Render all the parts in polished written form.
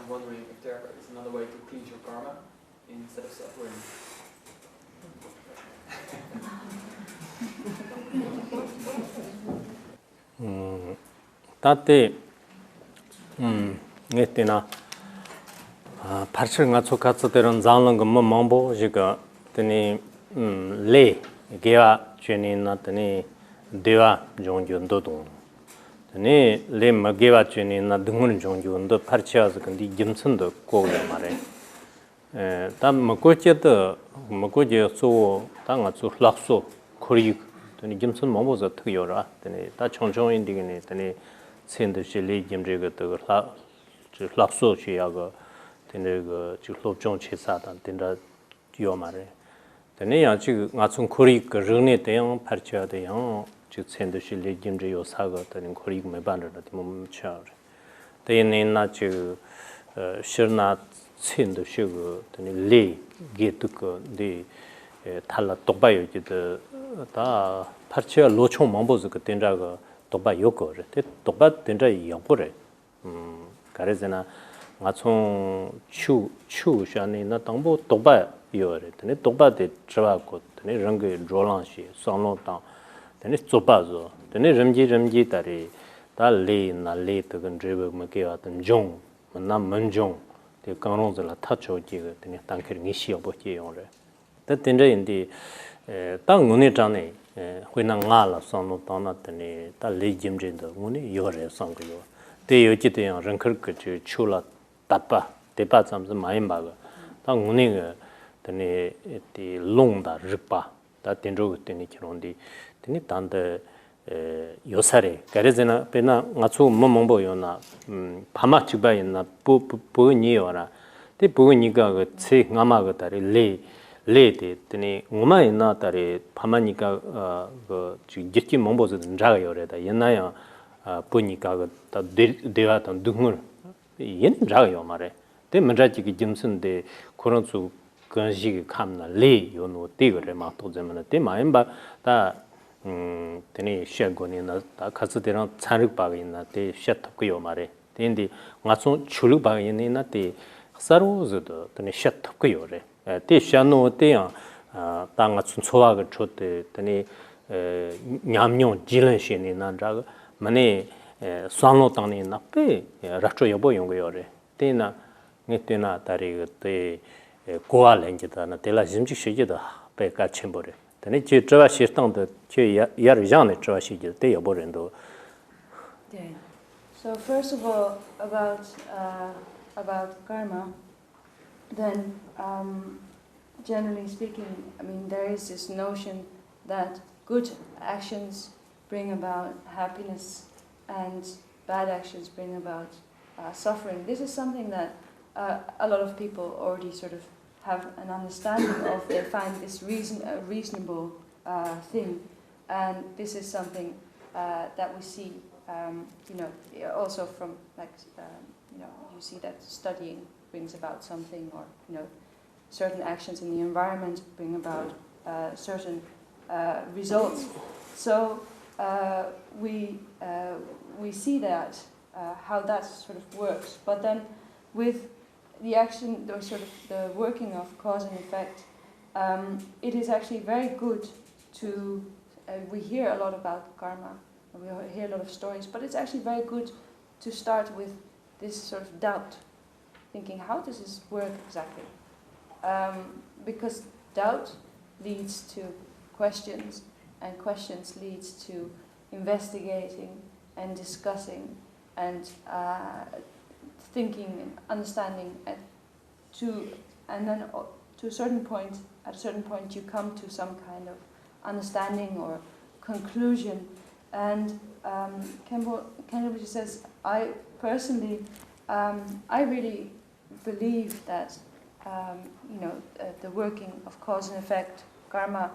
I'm wondering if there is another way to cleanse your karma instead of suffering. Tate ngetina parchir nga tsukatsu teron zanlang mo mambo jiga tani le gewa cheni na tani dewa jongju ndo dong tani le ma gewa cheni na dungun jongju ndo parchia zu kandi gimsun do ko ya mare ta makoche so ta nga tsu lakso kori tani gimsun mambo za tuk yora tani ta chongchong indigini tani sendu shi le gimre ga to lakso chi ya ga tani ga chi lobchong chi sa dan tanda yo mare tani ya chi nga chung kori ga rene de yang parcha de yang chi sendu shi le gimre yo sa ga tani kori me ban ra de mom cha de ne na chi shirna sendu shi ga tani le ge tu ko de 탈라 똑바요 지도 다 파치가 로총 mambo즈 그 된자가 똑바 요거래 똑바 된자 영보래 가르잖아 마총 추샤니 나 당보 똑바 요래 되네 똑바데 저하고 되네 랑게 조랑시 상로당 되네 쪼바죠 되네 름지 다리 달리 나리 뜨근 제베 먹게 왔던 종 만나 먼종 데 강롱들라 타초지가 되네 땅케르 니시어 보게 용래 인디 땅 눈에 장네 회나 nga라 선노 떠났더니 달 레짐진도 문이 요래 상고요 대여지대양 런커그 추라 답바 대바 잠스 많이 막아 땅 눈에 더니 디 롱다 르바 다 된저고 되니 그런데 되니 단데 요사래 가르제나 베나 나초 뭐멍보요나 파마 집바 있나 보니요라 데 보니가 그체 nga마가 다리 레데 드니 우마이나 다리 파마니까 그 지기 몸보즈 자가 요래다 옛나야 보니까 그다 대화던 등을 얘는 자가요 말에 데 먼저지기 짐슨데 그런수 건식이 감나 레 요노 되거래 막 도제면 데 마임바 다 드니 셰고니나 다 가스데랑 차륵 바가 있나 데 셰탑고요 말에 데인데 가서 출륵 바가 있나 데 사로즈도 드니 셰탑고요래 때 샤노 때야 땅아 춘초와가 줬대 더니 냠뇽 질런시니 난자가 만에 산로 땅에 나페 라초 여보 용거요래 때나 네때나 다리 그때 고알랭지다나 텔라 짐직 시기다 배가 쳔버래 더니 제 저와 시스템도 제 야르장네 저와 시기 때 여보ren도 네. So first of all about karma. Then, generally speaking, I mean, there is this notion that good actions bring about happiness and bad actions bring about suffering. This is something that a lot of people already sort of have an understanding of. They find this a reasonable thing, and this is something that we see, also from you see that studying brings about something, or certain actions in the environment bring about certain results. So we see that how that sort of works. But then with the action, or sort of the working of cause and effect, it is actually very good to. We hear a lot about karma, we hear a lot of stories, but it's actually very good to start with this sort of doubt. Thinking, how does this work exactly? Because doubt leads to questions, and questions leads to investigating and discussing and thinking and understanding. And then to a certain point, at a certain point, you come to some kind of understanding or conclusion. And Kenji says, I personally, I really believe that the working of cause and effect, karma,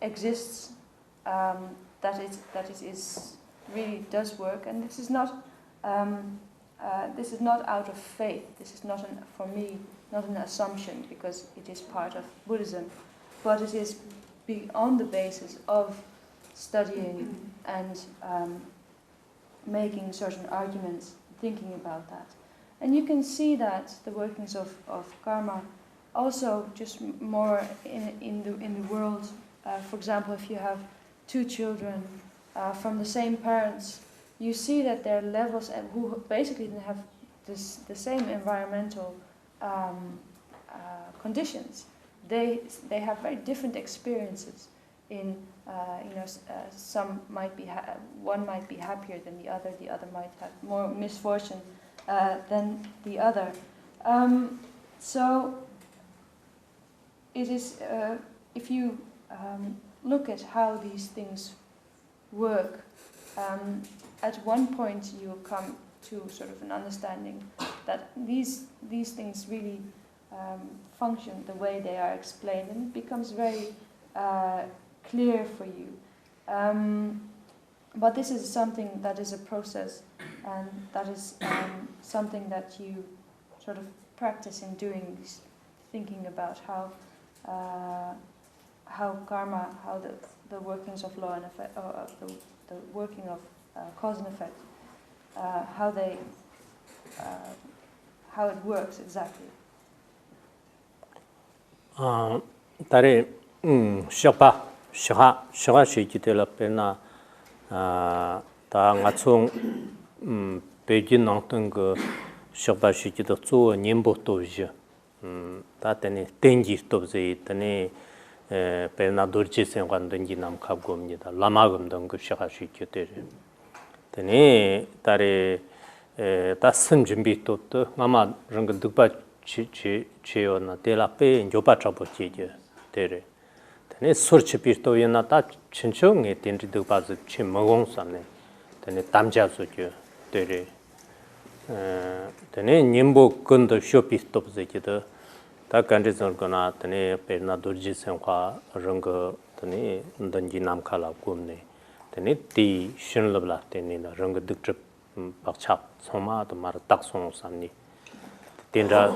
exists. That it is really does work, and this is not out of faith. This is not for me not an assumption, because it is part of Buddhism, but it is on the basis of studying and making certain arguments, thinking about that. And you can see that the workings of karma also just more in the world. For example, if you have two children from the same parents, you see that their levels, and who basically have the same environmental conditions, they have very different experiences. Some might be one might be happier than the other might have more misfortune than the other. So it is, if you look at how these things work, at one point you come to sort of an understanding that these things really function the way they are explained, and it becomes very clear for you. But this is something that is a process, and that is something that you sort of practice in doing, thinking about how karma, how the workings of law and effect, or the working of cause and effect, how it works exactly. 다리 shaka shikitela pena 다 ngachong Beijing nangtang ge shaka shikito zo nimbo toje 다 때니 땡기 toje 때니 pena dorji sen관 땡기 남 갑고입니다. 라마금던 그 shaka shikite 때니 다리 다 선준비 또도 아마 그런 거 득바 지요나 데라페 조바 잡고지게 데레 네 서치 비토이나 다 친청에 된지도 봐서 침먹ong선네 네 담자서죠 데레 네 님보 근도 쇼피스톱즈기도 다 간지선거나 네 페나 도지선화 런거 네 던지 남칼라 꿈네 네 디 신럽라 때네나 런거 득접 박착 소마도 말 딱송선니 된다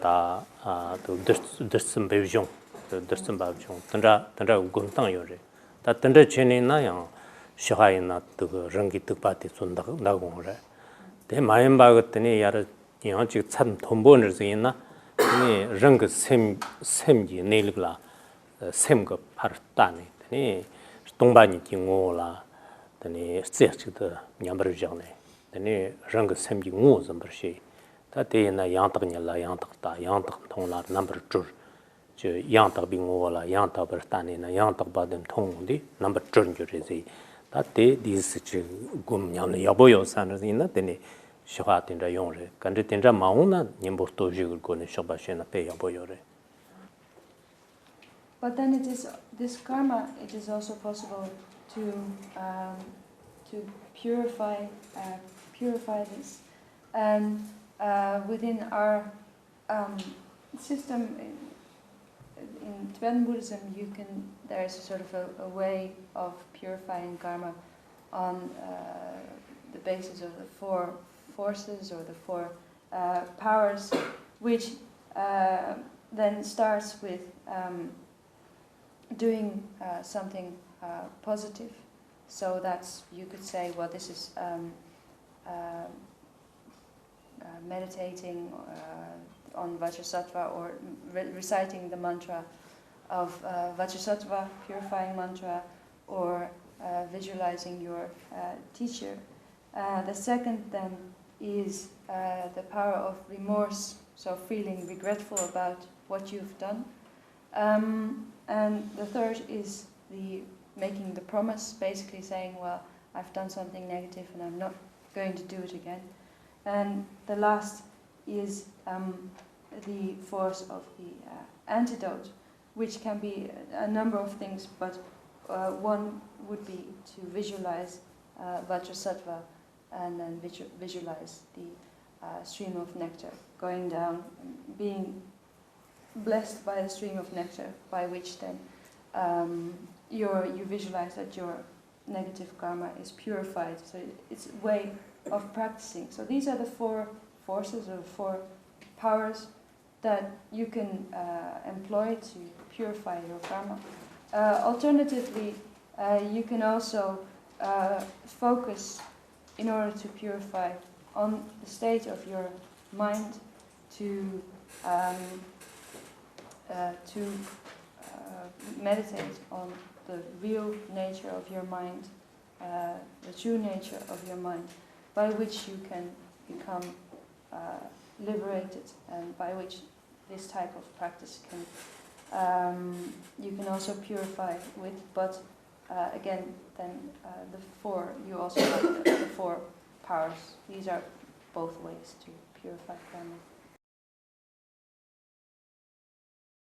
다또 드스 배우종 드스 배우종 된다 공당 요래 다 된다 전에나요 시하이나 그 런기 뜻바티 손다 나고래 대 마음 바거더니 야르 영지 참 돈번을 쓰이나 이 런그 샘지 내일라 샘거 파르다네 네 동반이 긴고라 네 스체치도 냠버르잖네 네 런그 샘지 고 좀버시 다데나 양탁냐라 양탁다 양탁 통라 넘버 2 저 양탁 빙고라 양탁 버타네나 양탁 받은 통디 넘버 2 줄이지 다데 디스치 곰냐네 여보요 산르이나 데네 시화된다 용레 간데 된다 마우나 님보토 지글 거네 쇼바시나 페 여보요레. But then it is this karma, it is also possible to purify this, and within our system in Tibetan Buddhism, there is a sort of a way of purifying karma on the basis of the 4 forces or the 4 powers, which then starts with doing something positive. So that's, you could say, well, this is meditating on Vajrasattva, or reciting the mantra of Vajrasattva, purifying mantra, or visualizing your teacher. The second then is the power of remorse, so feeling regretful about what you've done. And the third is making the promise, basically saying, well, I've done something negative and I'm not going to do it again. And the last is the force of the antidote, which can be a number of things, but one would be to visualize Vajrasattva and then visualize the stream of nectar going down, being blessed by the stream of nectar, by which then you visualize that your negative karma is purified. So it's a way of practicing. So these are the 4 forces or 4 powers that you can employ to purify your karma. Alternatively, you can also focus in order to purify on the state of your mind to meditate on the real nature of your mind, the true nature of your mind, by which you can become liberated, and by which this type of practice can you can also purify with. But again, then you also have the four powers. These are both ways to purify karma.